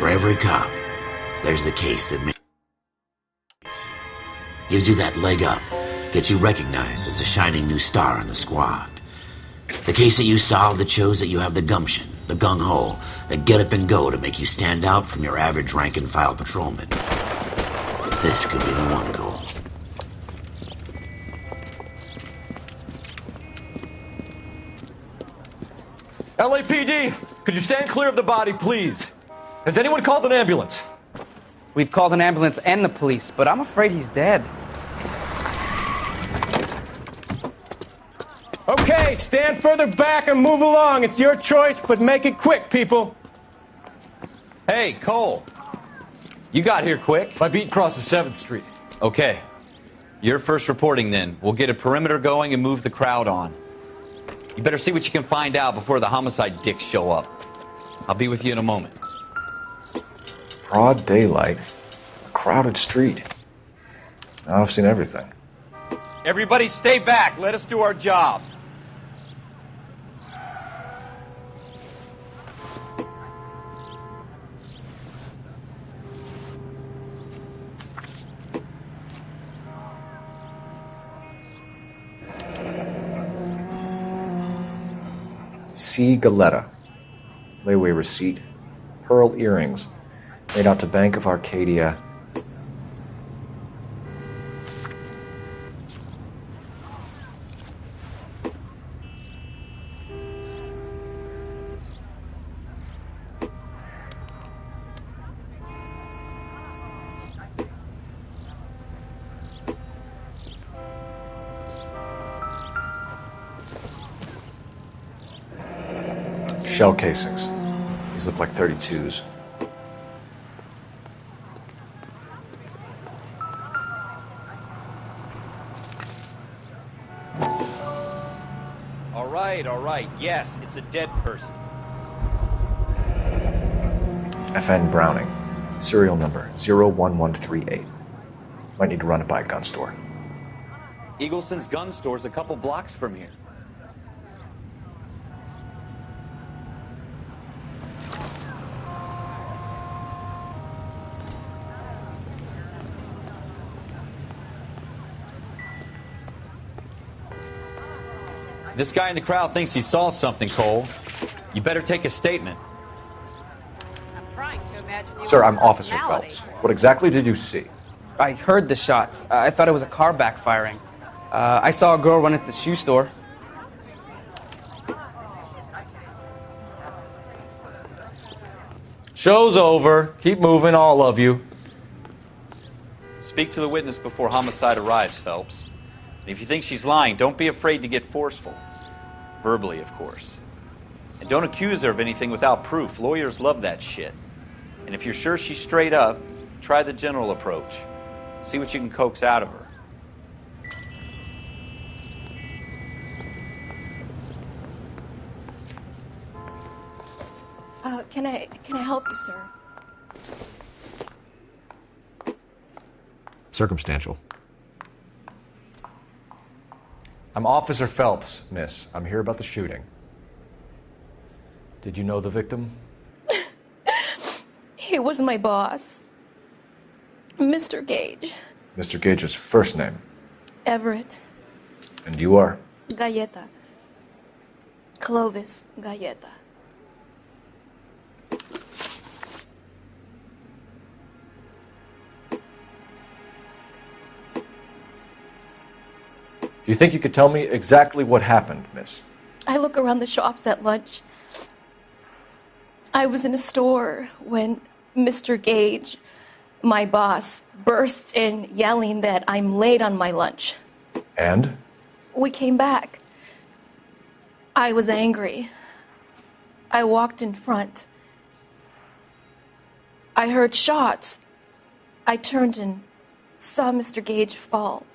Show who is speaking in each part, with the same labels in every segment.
Speaker 1: For every cop, there's the case that gives you that leg up, gets you recognized as the shining new star in the squad. The case that you solve that shows that you have the gumption, the gung-ho, the get up and go to make you stand out from your average rank-and-file patrolman. This could be the one, Cole.
Speaker 2: LAPD, could you stand clear of the body, please? Has anyone called an ambulance?
Speaker 3: We've called an ambulance and the police, but I'm afraid he's dead.
Speaker 4: Okay, stand further back and move along. It's your choice, but make it quick, people.
Speaker 5: Hey, Cole. You got here quick.
Speaker 2: My beat crosses 7th Street.
Speaker 5: Okay. You're first reporting then. We'll get a perimeter going and move the crowd on. You better see what you can find out before the homicide dicks show up. I'll be with you in a moment.
Speaker 6: Broad daylight. A crowded street. Now I've seen everything.
Speaker 5: Everybody stay back. Let us do our job.
Speaker 6: C. Galetta. Layaway receipt. Pearl earrings. Made out to Bank of Arcadia. Shell casings. These look like 32s.
Speaker 5: All right. Yes, it's a dead person.
Speaker 6: FN Browning. Serial number 01138. Might need to run it by a gun store.
Speaker 5: Eagleson's gun store's a couple blocks from here. This guy in the crowd thinks he saw something, Cole. You better take a statement.
Speaker 7: I'm trying to imagine you.
Speaker 6: Sir, I'm Officer Phelps. What exactly did you see?
Speaker 3: I heard the shots. I thought it was a car backfiring. I saw a girl run at the shoe store.
Speaker 2: Show's over. Keep moving, all of you.
Speaker 5: Speak to the witness before homicide arrives, Phelps. And if you think she's lying, don't be afraid to get forceful. Verbally, of course. And don't accuse her of anything without proof. Lawyers love that shit. And if you're sure she's straight up, try the general approach. See what you can coax out of her.
Speaker 8: Can I help you, sir?
Speaker 6: Circumstantial.
Speaker 2: I'm Officer Phelps, miss. I'm here about the shooting. Did you know the victim?
Speaker 8: He was my boss, Mr. Gage.
Speaker 6: Mr. Gage's first name.
Speaker 8: Everett.
Speaker 6: And you are?
Speaker 8: Galleta. Clovis Galleta.
Speaker 2: Do you think you could tell me exactly what happened, miss?
Speaker 8: I look around the shops at lunch. I was in a store when Mr. Gage, my boss, bursts in yelling that I'm late on my lunch.
Speaker 6: And?
Speaker 8: We came back. I was angry. I walked in front. I heard shots. I turned and saw Mr. Gage fall.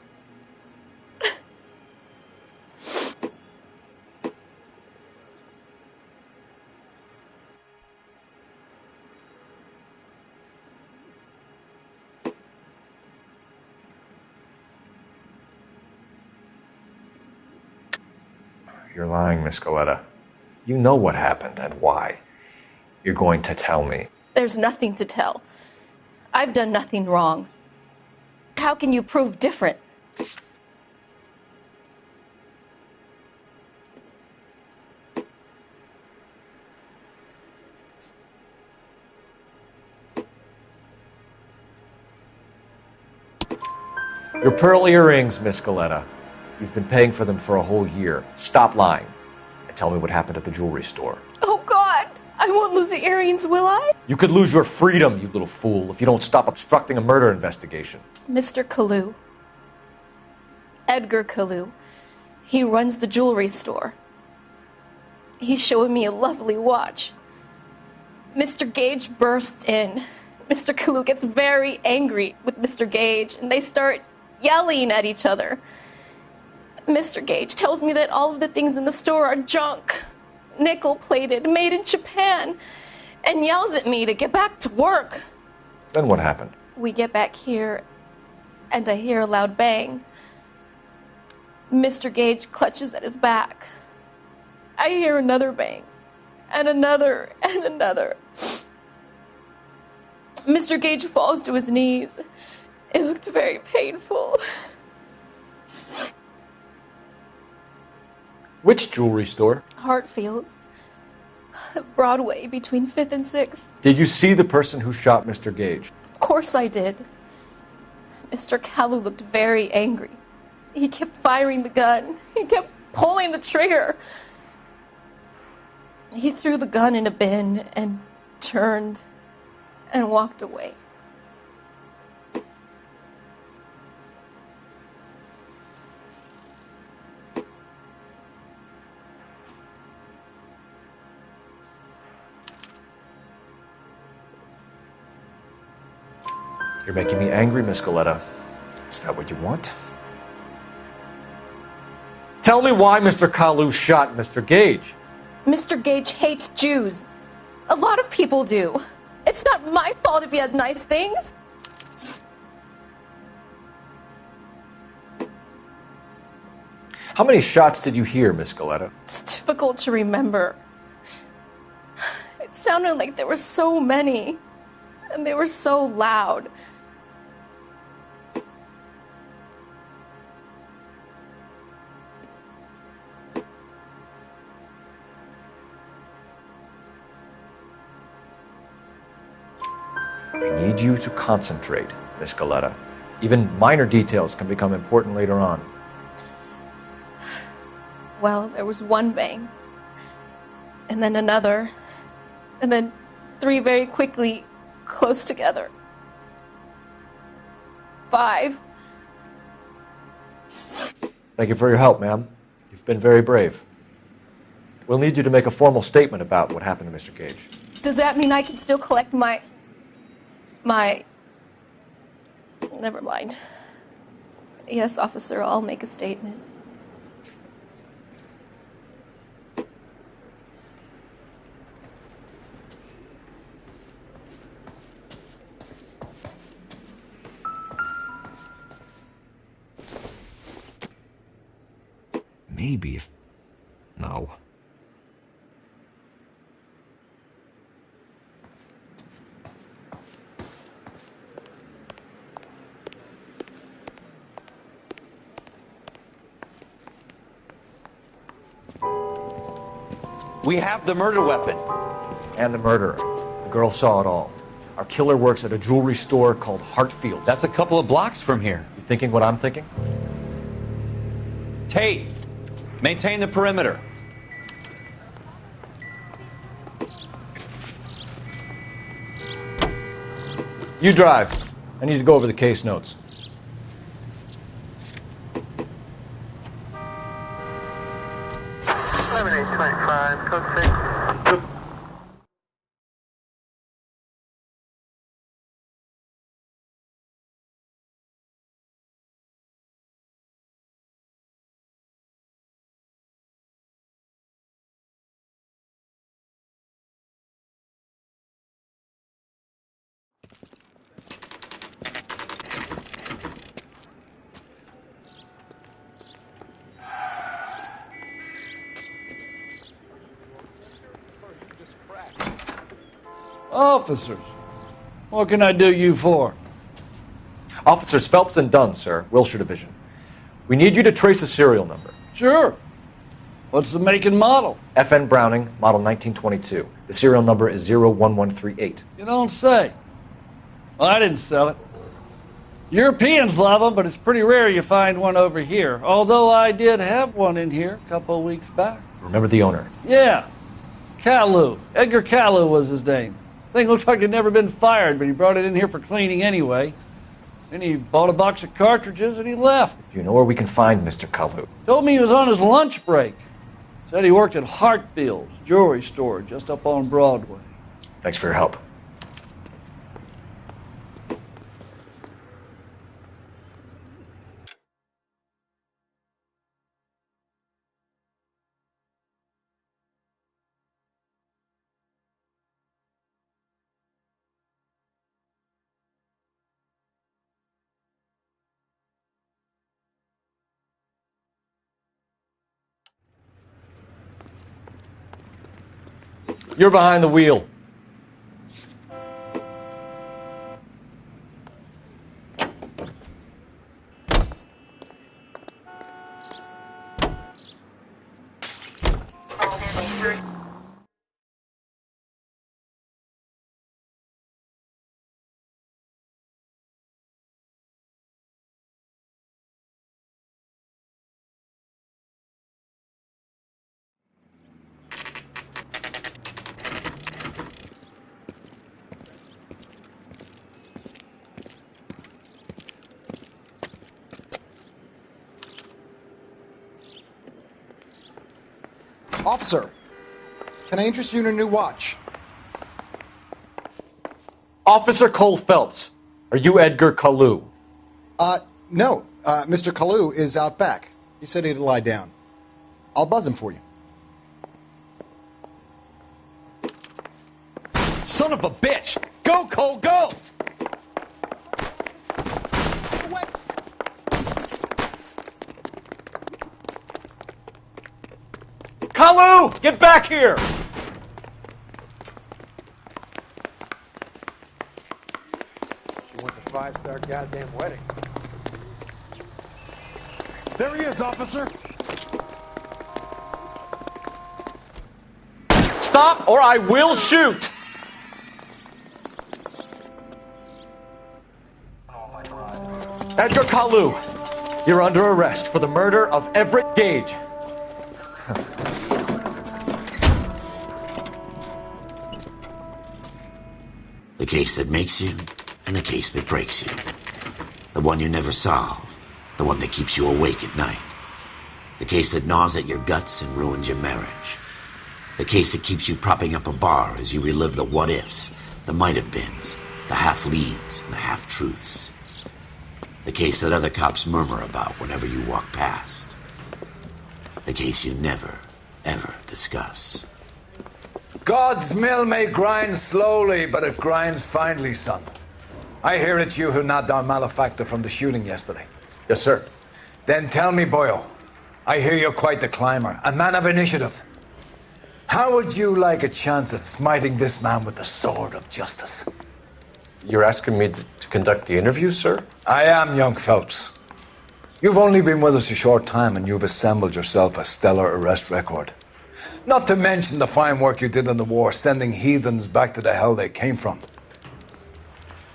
Speaker 6: You're lying, Miss Galetta. You know what happened and why. You're going to tell me.
Speaker 8: There's nothing to tell. I've done nothing wrong. How can you prove different?
Speaker 6: Your pearl earrings, Miss Galetta. You've been paying for them for a whole year. Stop lying and tell me what happened at the jewelry store.
Speaker 8: Oh, God! I won't lose the earrings, will I?
Speaker 6: You could lose your freedom, you little fool, if you don't stop obstructing a murder investigation.
Speaker 8: Mr. Kalu. Edgar Kalu. He runs the jewelry store. He's showing me a lovely watch. Mr. Gage bursts in. Mr. Kalu gets very angry with Mr. Gage, and they start yelling at each other. Mr. Gage tells me that all of the things in the store are junk, nickel-plated, made in Japan, and yells at me to get back to work.
Speaker 6: Then what happened?
Speaker 8: We get back here, and I hear a loud bang. Mr. Gage clutches at his back. I hear another bang, and another, and another. Mr. Gage falls to his knees. It looked very painful.
Speaker 6: Which jewelry store?
Speaker 8: Hartfield's. Broadway, between 5th and 6th.
Speaker 6: Did you see the person who shot Mr. Gage?
Speaker 8: Of course I did. Mr. Kalu looked very angry. He kept firing the gun. He kept pulling the trigger. He threw the gun in a bin and turned and walked away.
Speaker 6: You're making me angry, Miss Galetta. Is that what you want? Tell me why Mr. Kalu shot Mr. Gage.
Speaker 8: Mr. Gage hates Jews. A lot of people do. It's not my fault if he has nice things.
Speaker 6: How many shots did you hear, Miss Galetta?
Speaker 8: It's difficult to remember. It sounded like there were so many, and they were so loud.
Speaker 6: I need you to concentrate, Miss Galetta. Even minor details can become important later on.
Speaker 8: Well, there was one bang, and then another, and then 3 very quickly, close together. 5.
Speaker 6: Thank you for your help, ma'am. You've been very brave. We'll need you to make a formal statement about what happened to Mr. Gage.
Speaker 8: Does that mean I can still collect my... Never mind. Yes, officer, I'll make a statement.
Speaker 6: Maybe if... No.
Speaker 2: We have the murder weapon.
Speaker 6: And the murderer. The girl saw it all. Our killer works at a jewelry store called Hartfield's.
Speaker 2: That's a couple of blocks from here.
Speaker 6: You thinking what I'm thinking?
Speaker 2: Tate, maintain the perimeter.
Speaker 6: You drive. I need to go over the case notes.
Speaker 9: Officers, what can I do you for?
Speaker 6: Officers Phelps and Dunn, sir, Wilshire Division. We need you to trace a serial number.
Speaker 9: Sure. What's the make and model?
Speaker 6: FN Browning, model 1922. The serial number is 01138.
Speaker 9: You don't say. Well, I didn't sell it. Europeans love them, but it's pretty rare you find one over here. Although I did have one in here a couple of weeks back.
Speaker 6: Remember the owner?
Speaker 9: Yeah. Caillou. Edgar Caillou was his name. Thing looked like he'd never been fired, but he brought it in here for cleaning anyway. Then he bought a box of cartridges and he left.
Speaker 6: Do you know where we can find Mr. Caillou?
Speaker 9: Told me he was on his lunch break. Said he worked at Hartfield's jewelry store just up on Broadway.
Speaker 6: Thanks for your help.
Speaker 2: You're behind the wheel.
Speaker 10: Officer, can I interest you in a new watch?
Speaker 2: Officer Cole Phelps, are you Edgar Caillou?
Speaker 10: No. Mr. Caillou is out back. He said he'd lie down. I'll buzz him for you.
Speaker 2: Son of a bitch! Go, Cole, go! Caillou, get back here!
Speaker 11: She went to five-star goddamn wedding.
Speaker 10: There he is, officer.
Speaker 2: Stop or I will shoot! Edgar Caillou, you're under arrest for the murder of Everett Gage.
Speaker 1: The case that makes you, and the case that breaks you. The one you never solve, the one that keeps you awake at night. The case that gnaws at your guts and ruins your marriage. The case that keeps you propping up a bar as you relive the what-ifs, the might-have-beens, the half-leads, and the half-truths. The case that other cops murmur about whenever you walk past. The case you never, ever discuss.
Speaker 11: God's mill may grind slowly, but it grinds finely, son. I hear it's you who nabbed our malefactor from the shooting yesterday.
Speaker 6: Yes, sir.
Speaker 11: Then tell me, Boyle, I hear you're quite the climber, a man of initiative. How would you like a chance at smiting this man with the sword of justice?
Speaker 6: You're asking me to conduct the interview, sir?
Speaker 11: I am, young Phelps. You've only been with us a short time and you've assembled yourself a stellar arrest record. Not to mention the fine work you did in the war, sending heathens back to the hell they came from.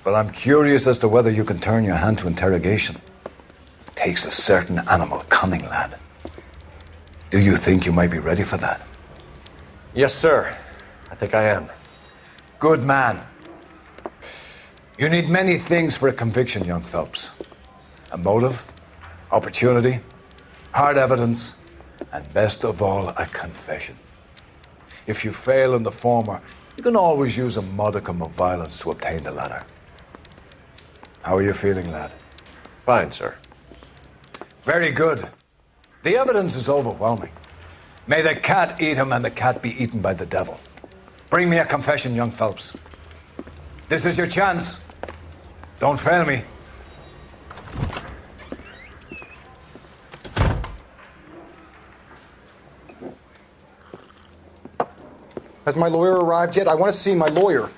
Speaker 11: But I'm curious as to whether you can turn your hand to interrogation. It takes a certain animal cunning, lad. Do you think you might be ready for that?
Speaker 6: Yes, sir. I think I am.
Speaker 11: Good man. You need many things for a conviction, young Phelps. A motive, opportunity, hard evidence, and best of all, a confession. If you fail in the former, you can always use a modicum of violence to obtain the latter. How are you feeling, lad?
Speaker 6: Fine, sir.
Speaker 11: Very good. The evidence is overwhelming. May the cat eat him and the cat be eaten by the devil. Bring me a confession, young Phelps. This is your chance. Don't fail me.
Speaker 10: Has my lawyer arrived yet? I want to see my lawyer.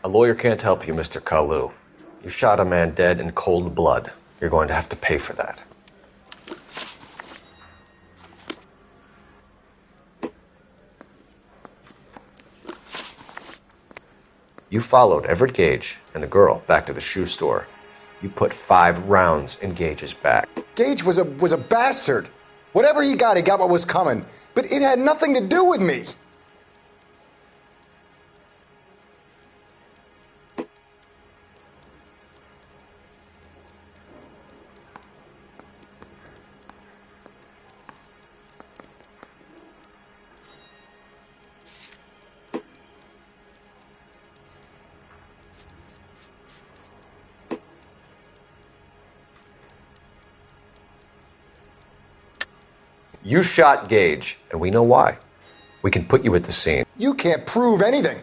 Speaker 6: A lawyer can't help you, Mr. Kalu. You shot a man dead in cold blood. You're going to have to pay for that. You followed Everett Gage and the girl back to the shoe store. You put 5 rounds in Gage's back.
Speaker 10: Gage was a bastard. Whatever he got what was coming. But it had nothing to do with me.
Speaker 6: You shot Gage, and we know why. We can put you at the scene.
Speaker 10: You can't prove anything.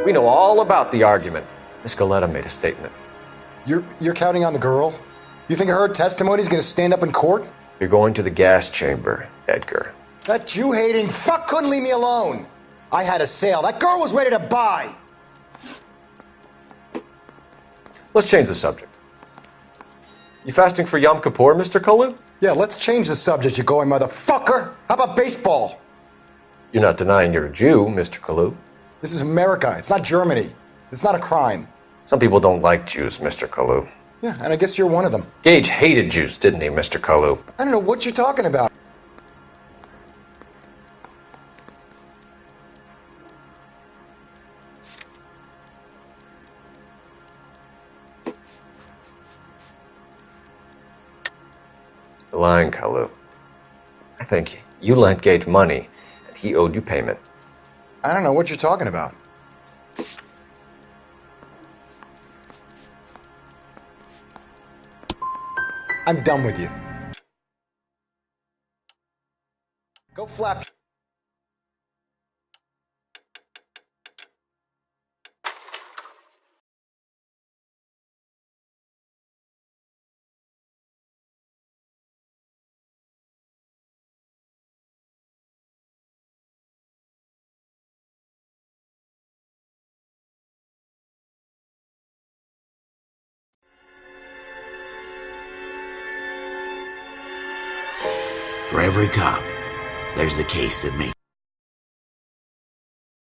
Speaker 6: We know all about the argument. Miss Galetta made a statement.
Speaker 10: You're counting on the girl? You think her testimony's gonna stand up in court?
Speaker 6: You're going to the gas chamber, Edgar.
Speaker 10: That Jew-hating fuck couldn't leave me alone. I had a sale. That girl was ready to buy.
Speaker 6: Let's change the subject. You fasting for Yom Kippur, Mr. Kalu?
Speaker 10: Yeah, let's change the subject, you going motherfucker. How about baseball?
Speaker 6: You're not denying you're a Jew, Mr. Kalu.
Speaker 10: This is America. It's not Germany. It's not a crime.
Speaker 6: Some people don't like Jews, Mr. Kalu.
Speaker 10: Yeah, and I guess you're one of them.
Speaker 6: Gage hated Jews, didn't he, Mr. Kalu?
Speaker 10: I don't know what you're talking about.
Speaker 6: You're lying, Kalu. I think you lent Gage money, and he owed you payment.
Speaker 10: I don't know what you're talking about. I'm done with you. Go flap.
Speaker 1: For every cop, there's the case that makes